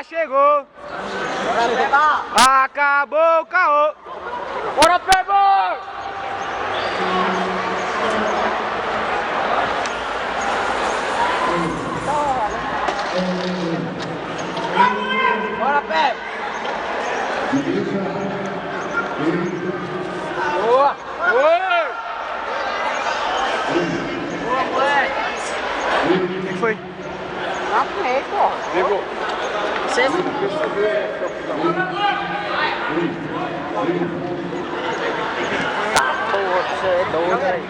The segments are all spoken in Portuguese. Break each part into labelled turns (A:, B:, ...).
A: Peba chegou.
B: Bora, Peba.
A: Acabou o caô.
B: Bora, Peba. Bora, Peba. Boa.
A: Oi.
B: Boa, moleque.
A: O que foi?
B: Não apanhei, porra.
A: Pegou.
B: Você tá, porra, você é doido, velho.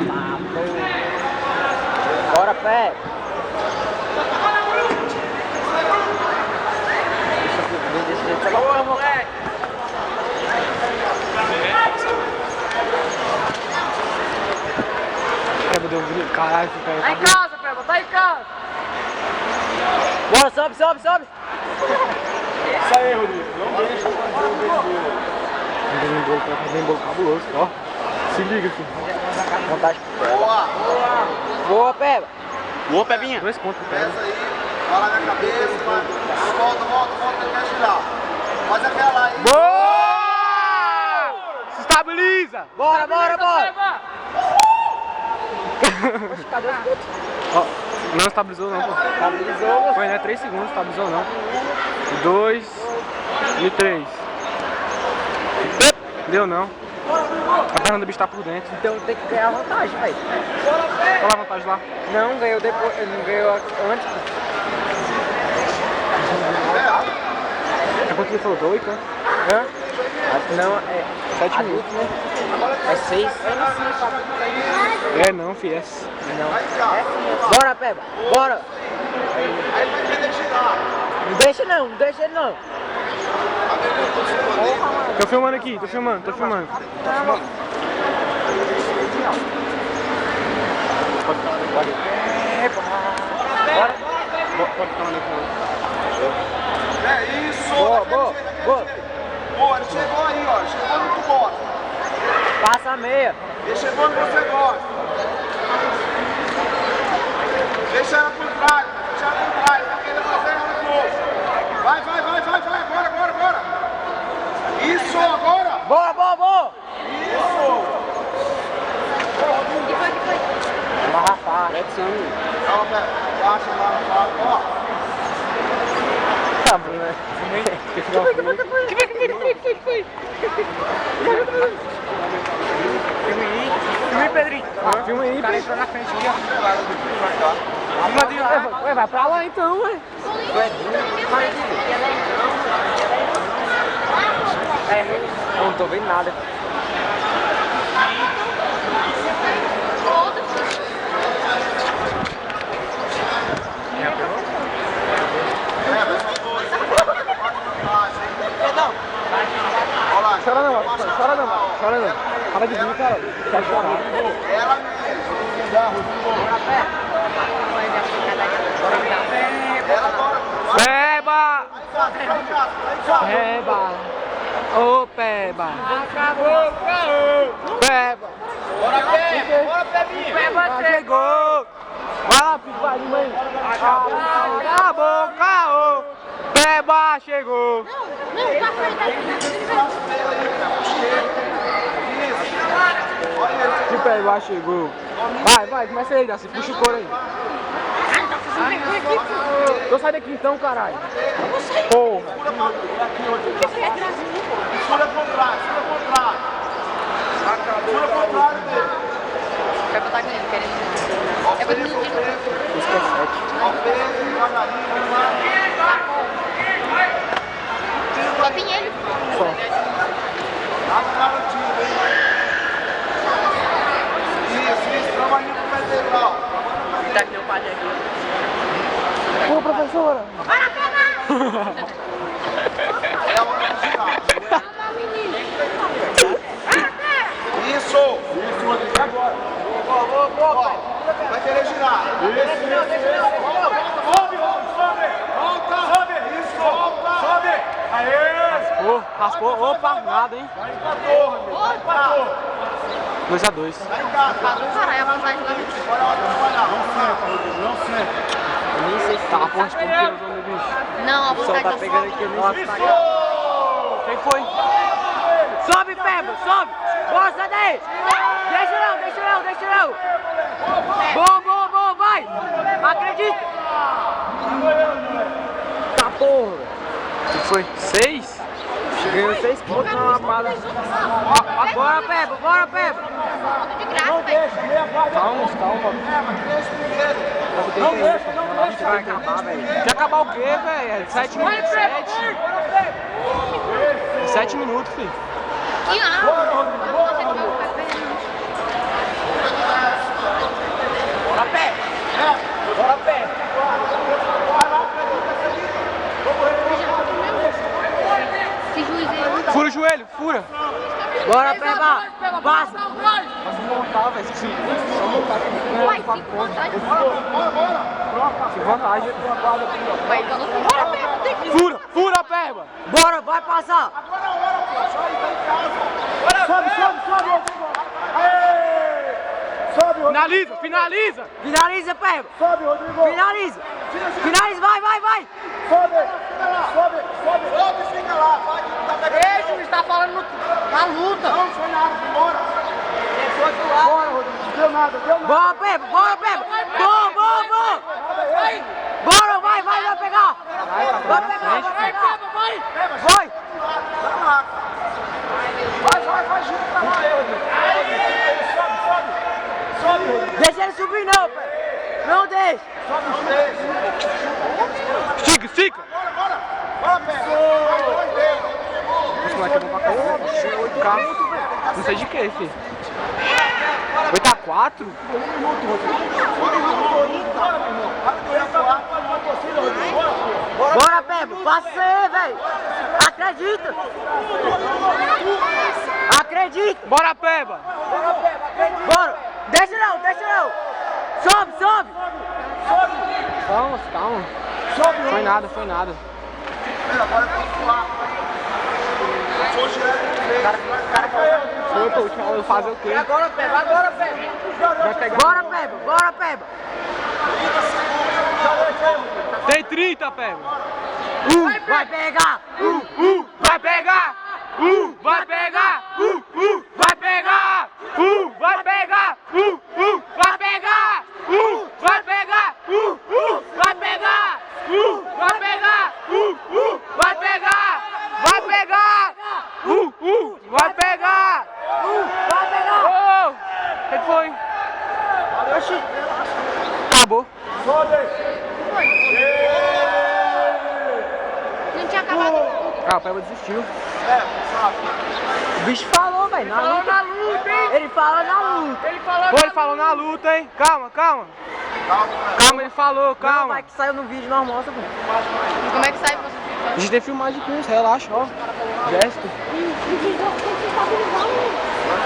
B: Tá, porra. Bora, pé. Boa, moleque.
A: Peba deu um grito. Caralho, Peba.
B: Tá em casa, Peba, tá em casa. Bora, sobe, sobe, sobe.
A: Isso aí, Rodrigo. Não deixa o bolo pra fazer um bolo cabuloso, ó. Se liga, filho.
B: Vontade. Boa. Boa, Peba.
A: Boa, Pebinha. 2 pontos pro Peba.
C: Essa aí, bola na cabeça, mano. Volta, quer girar. Faz aquela aí.
A: Boa! Se estabiliza!
B: Bora, bora, bora. Cadê os pontos?
A: Ó, não estabilizou não, pô.
B: Estabilizou.
A: Foi, né? 3 segundos, estabilizou não. 2 e 3. Deu não. A perna do bicho tá por dentro.
B: Então tem que ganhar vantagem, velho.
A: Qual a vantagem lá?
B: Não, ganhou depois, não ganhou antes.
A: É quanto ele falou? 8, né?
B: Hã? Não, é
A: 7
B: adulto,
A: minutos.
B: né? É 6.
A: É não, fi.
B: Não. Bora, Peba. Bora.
C: Aí vai querer girar.
B: Não deixa não, não deixa ele não.
A: Tô filmando aqui, tô filmando.
B: Bora.
A: Pode ficar lá no
C: É isso.
B: Boa,
C: daquele
B: boa,
C: jeito, daquele
B: boa.
C: jeito. Boa, ele chegou aí, ó. Chegou no que tu gosta.
B: Passa a meia.
C: Ele chegou no que você gosta. Deixa ela por trás. Vai querer fazer ela no gol. Vai. Agora. Isso, agora.
B: Boa, boa, boa.
C: Isso.
B: Vamos arrastar.
C: Calma, pera. Baixa lá, ó.
B: Tá bom, né? Que foi? Filma aí, Pedrinho.
A: Filma aí,
B: O cara entrou na frente aqui, ó. Ué, vai pra lá então, ué. Não tô vendo nada.
A: Chora não. Para de vir, cara. Quer chorar.
C: Ela mesmo. Dá, ela agora.
A: Peba!
C: Vai,
A: Peba! Ô, Peba!
B: Acabou, acabou.
A: Peba!
C: Bora, Pebinha.
B: Peba
A: Chegou! Vai lá, filho, vai, mãe! Acabou, caô! Peba chegou! Que Peba chegou! Vai, começa aí, Daci, puxa o couro aí! Então sai daqui então, caralho! Porra!
C: Segura contrário. Segura contrário dele.
D: Vai botar ganhando, querendo.
C: É pra ele.
A: Isso que é 7.
C: Ó, peso, devagarinho, vamos lá.
D: Só tem ele.
A: Só.
C: Dá no garotinho, hein? Isso, trabalhinho pro pé dele lá, ó.
D: Tá que meu pai aqui.
A: Ô, professora!
C: É a hora de girar. Isso, Rodrigo, agora. Boa. Vai querer girar. Sobe. Isso, sobe. Aê.
A: Raspou. Opa, nada, hein?
C: Vai empatou.
A: 2-2.
C: Vai em casa.
D: Caralho, a vantagem lá.
C: Bora trabalhar. Não senta.
B: Eu nem sei se
A: Tá uma forte confiança no bicho.
D: Não, a
B: O sol
D: vontade
B: tá
D: do
B: pegando aqui no Instagram.
A: Quem foi?
B: Sobe, Peba, sobe! Bora, sai daí! Deixa não, deixa não, deixa não! Bom, bom, bom, vai! Acredita! Tá porra!
A: Quem foi? 6?
B: Ganhou 6 pontos na lapada. Bora, Peba, bora, Peba!
D: de graça, velho.
A: Calma, calma.
C: Não deixa, não deixa.
B: Vai acabar, velho.
A: Quer acabar o quê, velho? É 7 minutos. 7 minutos, filho.
D: Que ano?
C: Bora pé. Bora pé.
D: Esse juiz aí.
A: Fura o joelho, fura.
B: Bora, Peba! Passa!
A: Montar, velho. Sem
D: Uai, fica com vontade.
A: vantagem.
D: Vai, então não bora, Peba, tem que...
A: Fura, fura a perba.
B: Bora, vai passar!
C: Sobe, sobe, sobe. Aê! Sobe, Rodrigo.
A: Finaliza, finaliza.
B: Finaliza, Peba!
C: Sobe, Rodrigo.
B: Finaliza! Finaliza, vai, vai, vai!
C: Sobe, sobe, sobe. Sobe e fica lá. Vai, tá pegando.
B: Ei, juiz, tá falando na luta!
C: Não foi nada, bora. Bora, Rodrigo. Deu nada, deu nada.
B: Bora, Peba, bora, Peba! Bom, bom, bom! Bora, vai, vai, vai pegar! Vai pegar, vai pegar! Vai!
C: Vai, junto pra lá, Rodrigo. Sobe, sobe. Sobe, Rodrigo.
B: Deixa ele subir não, Peba! Não deixa!
C: Sobe os três.
A: Estica, estica.
C: Bora, bora, pé. Vai, dois deles.
A: Esse moleque é bom pra caramba. 8 carros. Não sei de que, filho. 8x4?
B: Bora, Peba! Passa aí, velho! Acredita! Acredita!
A: Bora, Peba.
B: Bora! Deixa não, deixa não! Sobe, sobe!
A: Calma, calma. Foi nada, foi nada.
C: Agora tem que pular.
A: Foi, pô, eu fazer o quê?
B: Agora, Peba! Agora, Peba!
A: Vai pegar.
B: Bora, Peba! Bora, Peba!
A: Tem 30, Peba.
B: Vai pegar!
A: Vai pegar. Vai pegar. Vai pegar. Vai pegar. Vai pegar. Vai pegar. Vai pegar. Vai pegar. Vai pegar. Vai pegar. Vai pegar. Vai pegar.
B: Vai pegar!
A: Oh! O que foi? Acabou.
D: Não tinha acabado.
A: Ah, o Peba desistiu.
B: O bicho falou, velho, na luta. Ele falou na luta.
A: Pô, ele falou na luta, hein? Calma, calma. Calma, ele falou,
B: Não,
A: calma.
B: vai que saiu no vídeo, nós mostra, pô.
D: Como é que sai você?
A: A gente tem filmagem aqui, relaxa, ó. Gesto.
C: Vai,